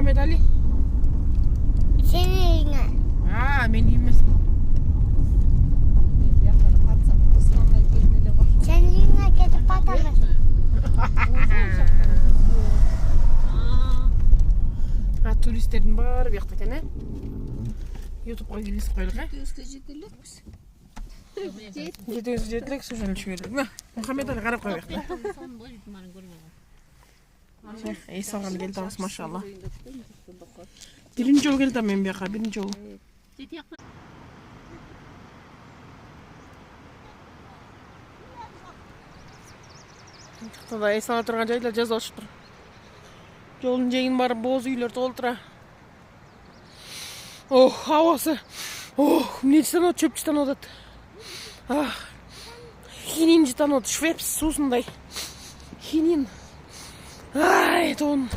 Muhammed Ali? Senin evine. Men емес. Senin evine gidip bakamaz. Turistlerin bari bu yakta ekan, YouTube'ga келісіп қойлық, жетілік сөзін жібердік. Мұхаммед Ali қарап қой бақта. Есі алған келді ағыз, машалла. Бірінші жол келді мен бияқа, бірінші жол. Тада есі ала тұрған жайлар жаза ұшып тұр. Жолын жегін барып боз үйлер толтыра. Havası. Нече танады, чөпчі танады. Хинин же танады, швепс сусындай. Хинин. Это он.